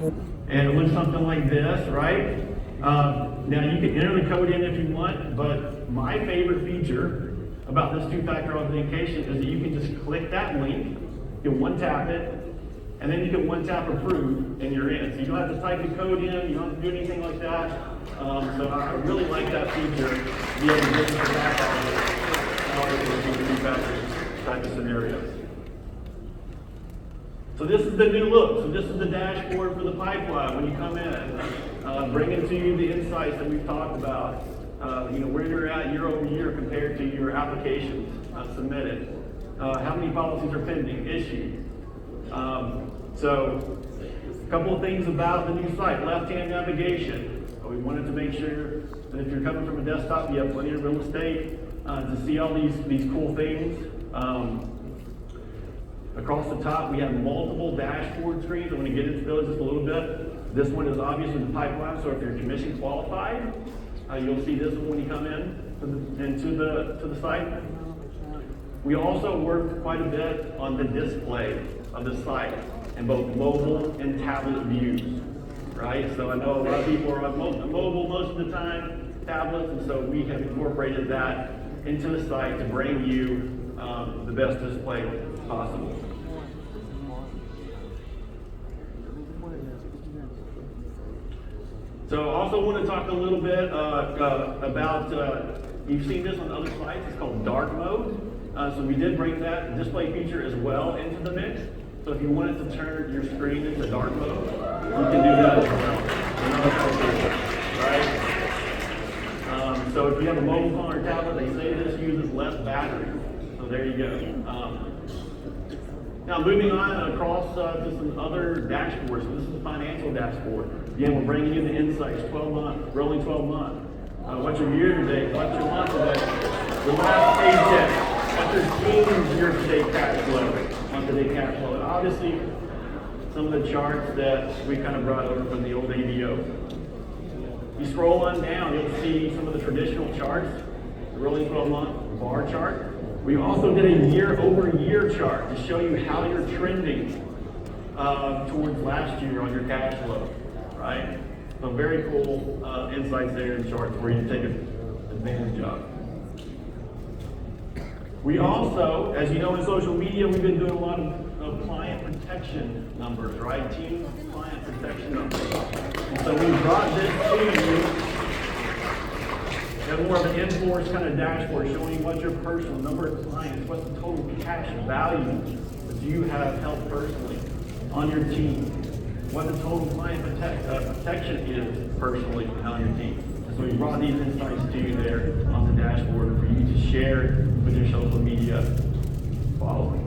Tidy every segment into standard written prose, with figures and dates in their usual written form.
And it looks something like this, right? Now you can enter the code in if you want, but my favorite feature about this two-factor authentication is that you can just click that link, you can one-tap it, and then you can one-tap approve, and you're in. So you don't have to type the code in, you don't have to do anything like that. So I really like that feature, to be able to get to the back office in order to two-factor type of scenarios. So this is the new look. So this is the dashboard for the pipeline when you come in, bringing to you the insights that we've talked about. Where you're at year over year compared to your applications submitted. How many policies are pending, issued. So a couple of things about the new site. Left-hand navigation. We wanted to make sure that if you're coming from a desktop, you have plenty of real estate to see all these cool things. Across the top, we have multiple dashboard screens. I'm going to get into those just a little bit. This one is obviously the pipeline, so if you're commission qualified, you'll see this one when you come into the site. We also worked quite a bit on the display of the site in both mobile and tablet views, right? So I know a lot of people are on mobile most of the time, tablets, and so we have incorporated that into the site to bring you the best display possible. So I also want to talk a little bit about, you've seen this on other sites, it's called dark mode. So we did bring that display feature as well into the mix. So if you wanted to turn your screen into dark mode, you can do that as well. Right? So if you have a mobile phone or tablet, they say this uses less battery. So there you go. Now moving on across to some other dashboards. So this is the financial dashboard. Again, we're bringing you the insights, 12 month, rolling 12 month. What's your year to date? What's your month to date? The last paycheck. What's your team's year to date cash flow? Month to date cash flow. And obviously, some of the charts that we kind of brought over from the old ABO. You scroll on down, you'll see some of the traditional charts, the rolling 12 month bar chart. We also did a year-over-year chart to show you how you're trending towards last year on your cash flow, right? So very cool insights there in charts where you take advantage of. We also, as you know, in social media, we've been doing a lot of client protection numbers, right? Team client protection numbers. And so we brought this to you. And more of an in-force kind of dashboard showing you what's your personal number of clients, what's the total cash value that you have held personally on your team, what the total client protection is personally on your team. And so we brought these insights to you there on the dashboard for you to share with your social media following.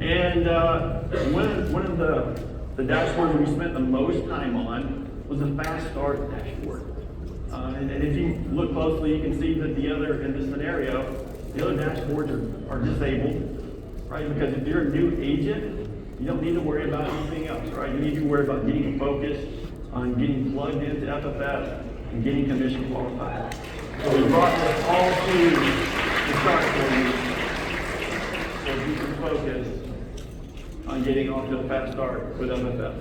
And one of the dashboards we spent the most time on was a fast start dashboard. And if you look closely, you can see that in this scenario, the other dashboards are disabled, right? Because if you're a new agent, you don't need to worry about anything else, right? You need to worry about getting focused on getting plugged into FFS and getting commission qualified. So we brought this all to the start for you so you can focus on getting off to a fast start with FFS.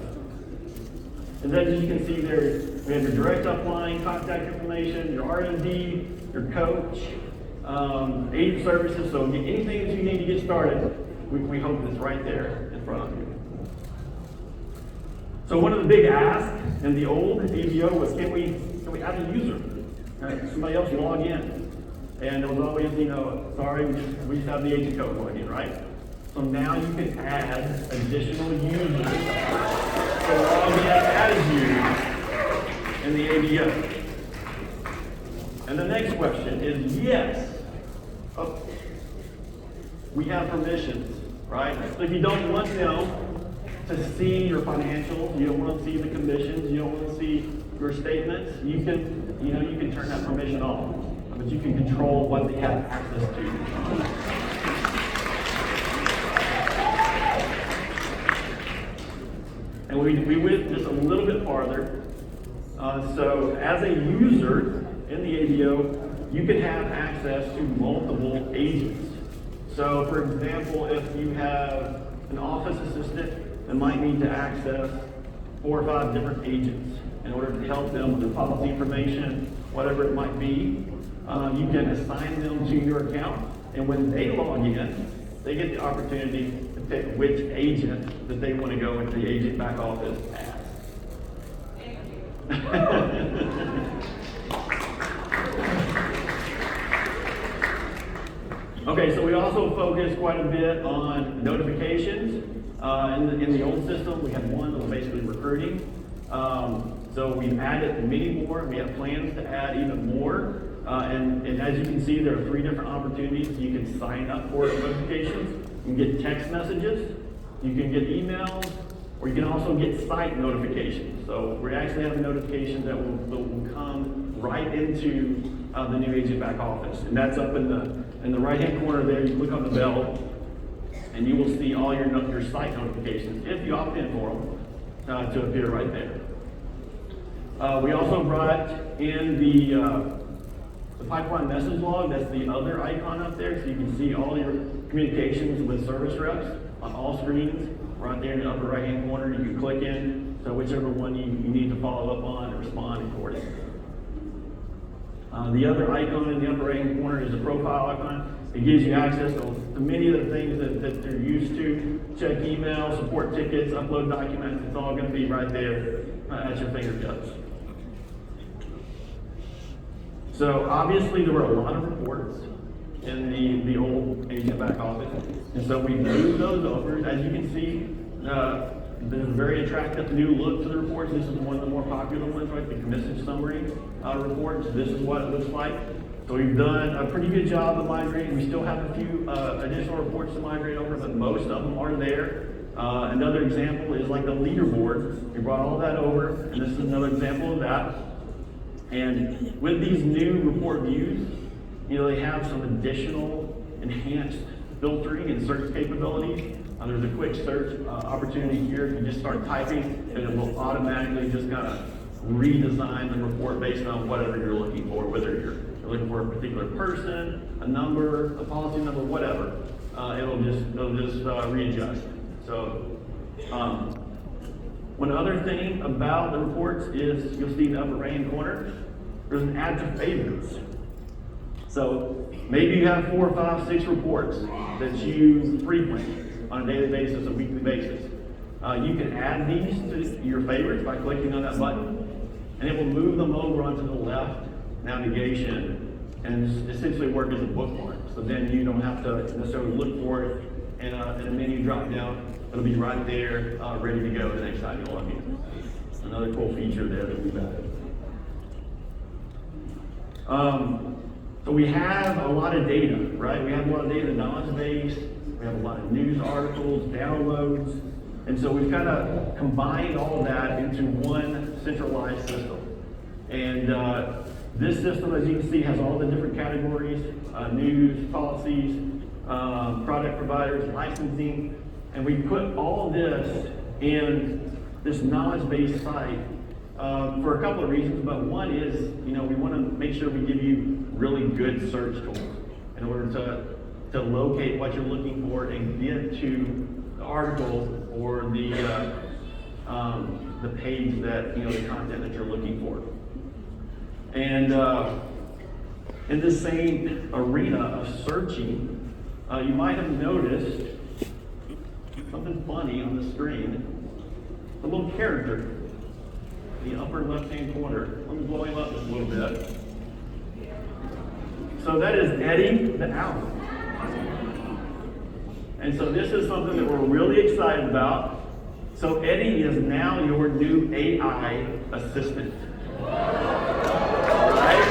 And then as you can see there, we have your direct upline, contact information, your R&D, your coach, agent services. So anything that you need to get started, we hope it's right there in front of you. So one of the big asks in the old ABO was, can we add a user? Right? Somebody else log in. And it was always, sorry, we just have the agent code log in, right? So now you can add additional users to log in as you in the ABO. And the next question is, yes, we have permissions, right? So if you don't want them to see your financials, you don't want to see the commissions, you don't want to see your statements, you can turn that permission off. But you can control what they have access to. And we went just a little bit farther. So as a user in the ABO, you can have access to multiple agents. So for example, if you have an office assistant that might need to access 4 or 5 different agents in order to help them with the policy information, whatever it might be. You can assign them to your account, and when they log in, they get the opportunity to pick which agent that they want to go into the agent back office as. Okay, so we also focus quite a bit on notifications. In the old system, we had one that was basically recruiting. So we've added many more. We have plans to add even more. And as you can see, there are 3 different opportunities. You can sign up for notifications. You can get text messages. You can get emails. Or you can also get site notifications. So we actually have notifications that will come right into the new agent back office. And that's up in the right-hand corner there. You click on the bell, and you will see all your site notifications, if you opt in for them, to appear right there. We also brought in the pipeline message log. That's the other icon up there, so you can see all your communications with service reps on all screens. Right there in the upper right-hand corner, you can click in, so whichever one you need to follow up on and respond accordingly. The other icon in the upper right-hand corner is a profile icon. It gives you access to many of the things that they're used to. Check email, support tickets, upload documents. It's all going to be right there at your fingertips. So obviously there were a lot of reports in the old agent back office. And so we moved those over. As you can see, there's a very attractive new look to the reports. This is one of the more popular ones, right? The commission summary reports. This is what it looks like. So we've done a pretty good job of migrating. We still have a few additional reports to migrate over, but most of them are there. Another example is like the leaderboard. We brought all that over, and this is another example of that. And with these new report views, they have some additional enhanced filtering and search capabilities. There's a quick search opportunity here. You just start typing, and it will automatically just kind of redesign the report based on whatever you're looking for, whether you're looking for a particular person, a number, a policy number, whatever. It'll just readjust. So, one other thing about the reports is you'll see in the upper right-hand corner, there's an add to favorites. So maybe you have 4, 5, 6 reports that you frequent on a daily basis, a weekly basis. You can add these to your favorites by clicking on that button, and it will move them over onto the left navigation and essentially work as a bookmark. So then you don't have to necessarily look for it in a menu drop down. It'll be right there, ready to go the next time you log in. Another cool feature there that we've added. So we have a lot of data, right? We have a lot of data knowledge base. We have a lot of news articles, downloads. And so we've kind of combined all of that into one centralized system. And this system, as you can see, has all the different categories, news, policies, product providers, licensing. And we put all of this in this knowledge-based site for a couple of reasons. But one is, we want to make sure we give you really good search tools in order to locate what you're looking for and get to the article or the page that, the content that you're looking for. And in this same arena of searching, you might have noticed something funny on the screen. A little character in the upper left-hand corner. Let me blow him up just a little bit. So that is Eddie the Owl. And so this is something that we're really excited about. So Eddie is now your new AI assistant. Right?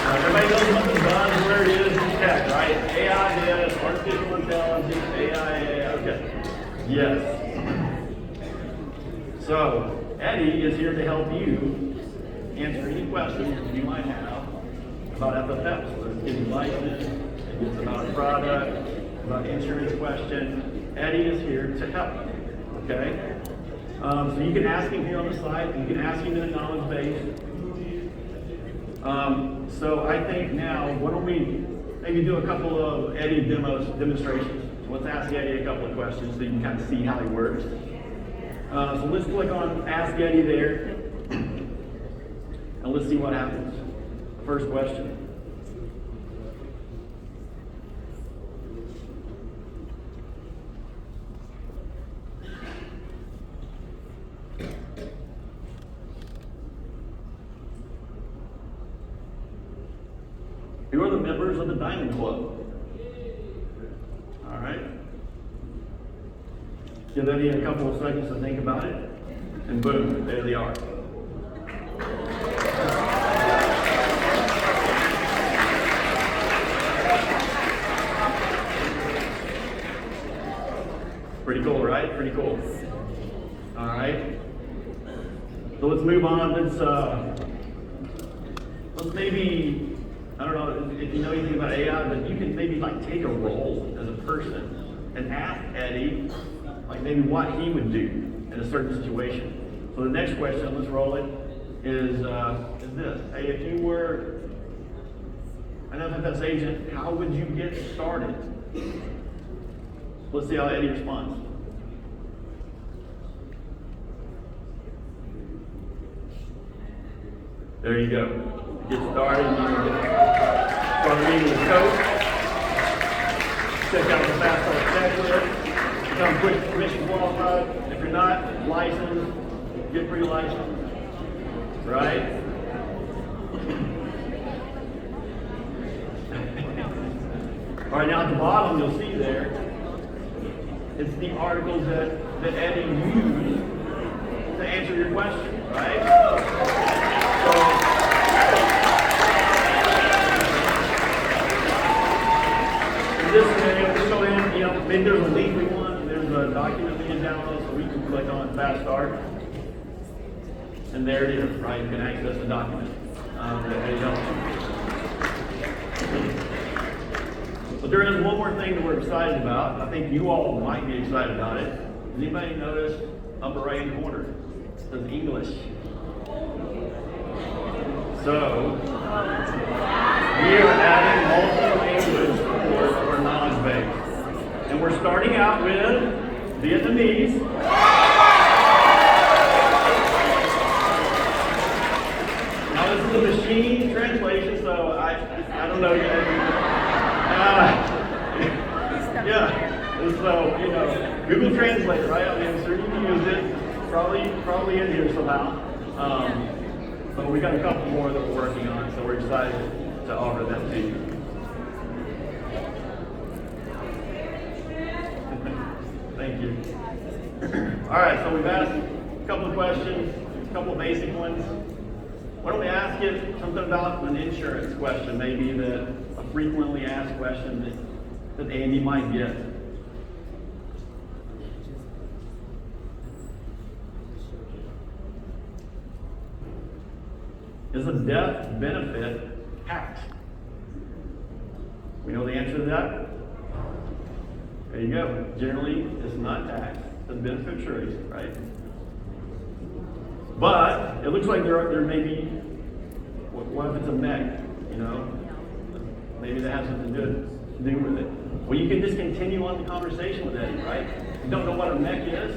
Everybody knows what the buzzword is in tech, right? AI is artificial intelligence, AI. Okay. Yes. So Eddie is here to help you answer any questions that you might have about FFF. So it's getting licensed, it's about a product, about insurance question. Eddie is here to help. Okay? So you can ask him here on the site, you can ask him in the knowledge base. So I think now, why don't we maybe do a couple of Eddie demonstrations. Let's ask Eddie a couple of questions so you can kind of see how he works. So let's click on Ask Eddie there, and let's see what happens. First question. Who are the members of the Diamond Club? All right. Give Eddie a couple of seconds to think about it, and boom, there they are. Pretty cool, right? Pretty cool. All right. So let's move on. Let's maybe, I don't know if you know anything about AI, but you can maybe like take a role as a person and ask Eddie like maybe what he would do in a certain situation. So the next question, let's roll it, is this. Hey, if you were an FFS agent, how would you get started? Let's see how Eddie responds. There you go. Get started. You can start meeting with coach. Check out the Fast Start checklist. Become quick commission qualified. If you're not licensed, get pre-licensed. Right? All right, now at the bottom you'll see there, it's the articles that Eddie used to answer your question, right? So, in this scenario, just go in, maybe there's a link we want, there's a document we can download, so we can click on Fast Start. And there it is, right? You can access the document. But there is one more thing that we're excited about. I think you all might be excited about it. Does anybody notice upper right hand corner? It says English. So, we are adding multi-language support to our knowledge base. And we're starting out with Vietnamese. Now this is a machine translation, so I don't know yet. Yeah, so Google Translate, right? I mean, I'm sure you can use it. Probably in here somehow. But we got a couple more that we're working on, so we're excited to offer them to you. Thank you. All right, so we've asked a couple of questions, a couple of basic ones. Why don't we ask you something about an insurance question, maybe a frequently asked question that Andy might get. Is a death benefit taxed? We know the answer to that? There you go. Generally, it's not taxed. The beneficiaries, right? But it looks like there may be, what if it's a mech, Maybe that has something to do with it. Well, you can just continue on the conversation with Eddie, right? If you don't know what a mech is,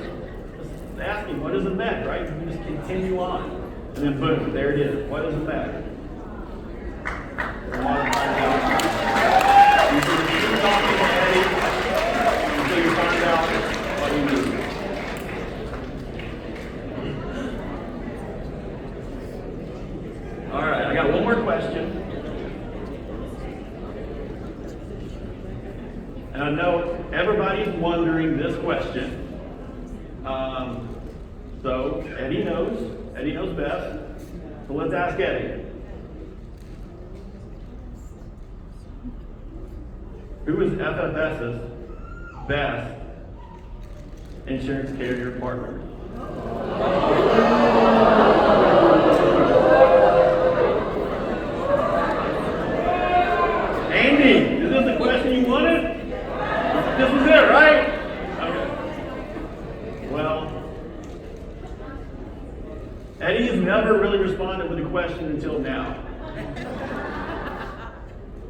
just ask him, what is a mech, right? You can just continue on. And then boom, there it is. What is a mech? You can keep talking to Eddie until you find out what you need. All right, I got one more question. And I know everybody's wondering this question. So Eddie knows best. So let's ask Eddie. Who is FFS's best insurance carrier partner? Andy, is this the question you wanted? This was it, right? Okay. Well, Eddie has never really responded with a question until now.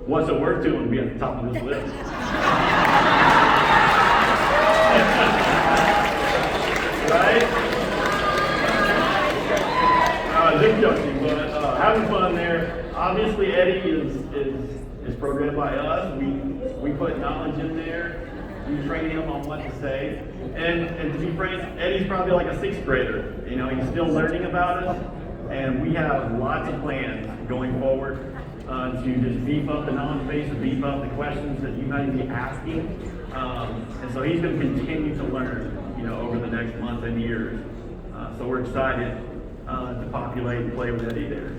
What's it worth to him to be at the top of this list? obviously Eddie is programmed by us. We put knowledge in there. We train him on what to say. And to be frank, Eddie's probably like a sixth grader. You know, he's still learning about us. And we have lots of plans going forward to just beef up the knowledge base, to beef up the questions that you might be asking. And so he's going to continue to learn, you know, over the next months and years. So we're excited to populate and play with Eddie there.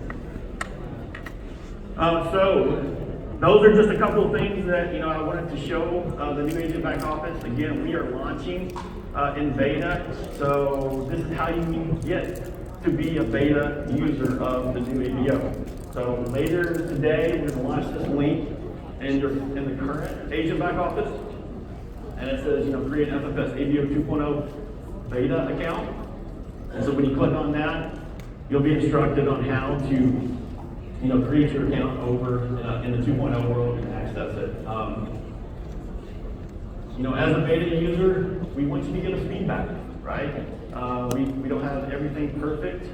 So those are just a couple of things that, you know, I wanted to show the new Agent Back Office. Again, we are launching in beta. So this is how you can get to be a beta user of the new ABO. So later today, we're going to launch this link in the current Agent Back Office. And it says, you know, create an FFS ABO 2.0 beta account. And so when you click on that, you'll be instructed on how to, you know, create your account over in the 2.0 world and access it. You know, as a beta user, we want you to give us feedback, right? We don't have everything perfect,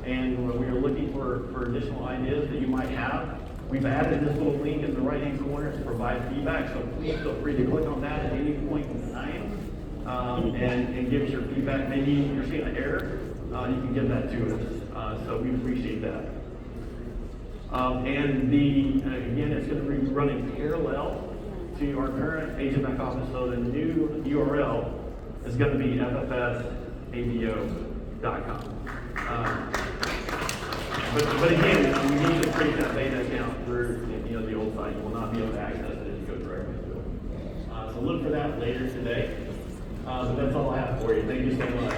and we are looking for additional ideas that you might have. We've added this little link in the right-hand corner to provide feedback, so please feel free to click on that at any point in time and give us your feedback. Maybe you're seeing an error, you can give that to us. So we appreciate that. Again, it's going to be running parallel to our current Agent Back Office, so the new URL is going to be ffsabo.com. But again, we need to create that beta account through, you know, the old site. You will not be able to access it if you go directly to it. So look for that later today. But that's all I have for you. Thank you so much.